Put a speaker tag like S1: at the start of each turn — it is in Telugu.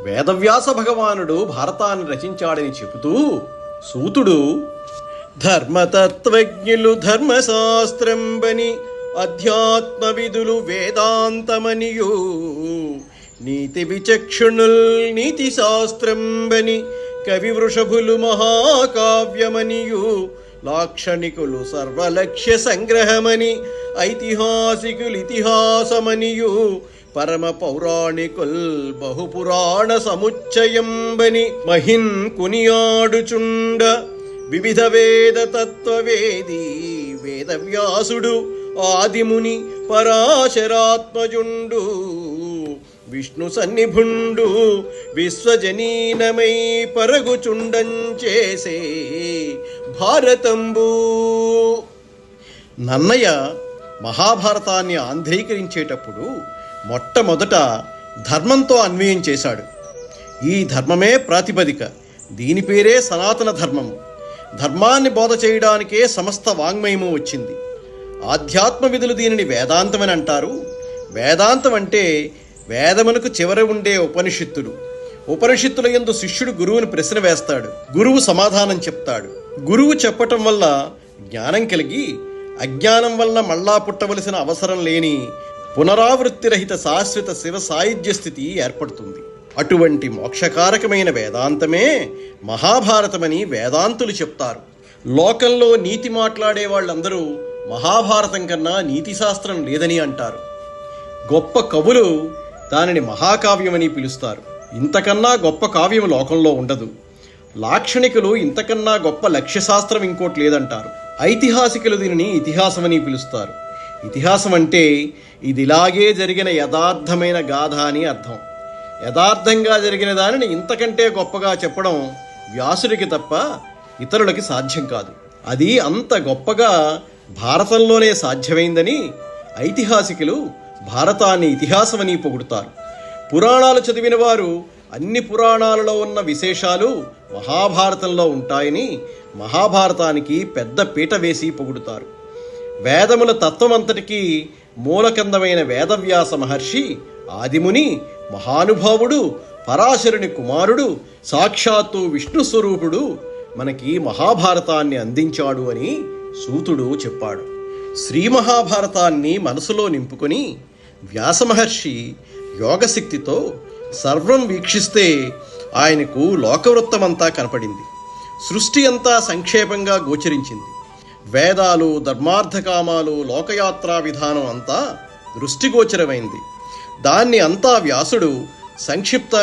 S1: వేదవ్యాస భగవానుడు భారతాన్ని రచించాడని చెబుతూ సూతుడు, ధర్మతత్వజ్ఞులు ధర్మశాస్త్రంబని అధ్యాత్మ విధులు వేదాంతమనియు, నీతి విచక్షణుల్ నీతి శాస్త్రంబని కవి వృషభులు మహాకావ్యమనియు, లాక్షణికులు సర్వలక్ష్య సంగ్రహమని ఐతిహాసికులు ఇతిహాసమనియు, పరమ పౌరాణికుల్ బహుపురాణ సముచ్చయంబని మహిన్ కునియాడుచుండ, వివిధ వేద తత్వవేది వేదవ్యాసుడు ఆదిముని పరాశరాత్మజుండు, విష్ణు సన్నిభుండు విశ్వజనీనమై పరుగుచుండంచేసే భారతంబు. నన్నయ్య మహాభారతాన్ని ఆంధ్రీకరించేటప్పుడు మొట్టమొదట ధర్మంతో అన్వయం చేశాడు. ఈ ధర్మమే ప్రాతిపదిక, దీని పేరే సనాతన ధర్మము. ధర్మాన్ని బోధ చేయడానికే సమస్త వాంగ్మయము వచ్చింది. ఆధ్యాత్మ విధులు దీనిని వేదాంతమని అంటారు. వేదాంతం అంటే వేదమునకు చివర ఉండే ఉపనిషత్తులు. ఉపనిషత్తుల యందు శిష్యుడు గురువుని ప్రశ్న వేస్తాడు, గురువు సమాధానం చెప్తాడు. గురువు చెప్పటం వల్ల జ్ఞానం కలిగి అజ్ఞానం వల్ల మళ్ళా పుట్టవలసిన అవసరం లేని పునరావృత్తిరహిత శాశ్వత శివ సాయుధ్య స్థితి ఏర్పడుతుంది. అటువంటి మోక్షకారకమైన వేదాంతమే మహాభారతమని వేదాంతులు చెప్తారు. లోకంలో నీతి మాట్లాడే వాళ్ళందరూ మహాభారతం కన్నా నీతిశాస్త్రం లేదని అంటారు. గొప్ప కవులు దానిని మహాకావ్యమని పిలుస్తారు. ఇంతకన్నా గొప్ప కావ్యం లోకంలో ఉండదు. లాక్షణికులు ఇంతకన్నా గొప్ప లక్ష్యశాస్త్రం ఇంకోటి లేదంటారు. ఐతిహాసికులు దీనిని ఇతిహాసమని పిలుస్తారు. ఇతిహాసం అంటే ఇదిలాగే జరిగిన యథార్థమైన గాథ అని అర్థం. యథార్థంగా జరిగిన దానిని ఇంతకంటే గొప్పగా చెప్పడం వ్యాసుడికి తప్ప ఇతరులకి సాధ్యం కాదు. అది అంత గొప్పగా భారతంలోనే సాధ్యమైందని ఐతిహాసికులు భారతాన్ని ఇతిహాసమని పొగుడుతారు. పురాణాలు చదివిన వారు అన్ని పురాణాలలో ఉన్న విశేషాలు మహాభారతంలో ఉంటాయని మహాభారతానికి పెద్ద పీట వేసి పొగుడుతారు. వేదముల తత్వమంతటికీ మూలకందమైన వేదవ్యాస మహర్షి ఆదిముని మహానుభావుడు, పరాశరుని కుమారుడు, సాక్షాత్తు విష్ణు స్వరూపుడు మనకి మహాభారతాన్ని అందించాడు అని సూతుడు చెప్పాడు. శ్రీ మహాభారతాన్ని మనసులో నింపుకొని వ్యాసమహర్షి యోగశక్తితో సర్వం వీక్షిస్తే ఆయనకు లోకవృత్తమంతా కనపడింది. సృష్టి అంతా సంక్షేపంగా గోచరించింది. వేదాలు, ధర్మార్థకామాలు, లోకయాత్రా విధానం అంతా దృష్టిగోచరమైంది. దాన్ని అంతా వ్యాసుడు సంక్షిప్తంగా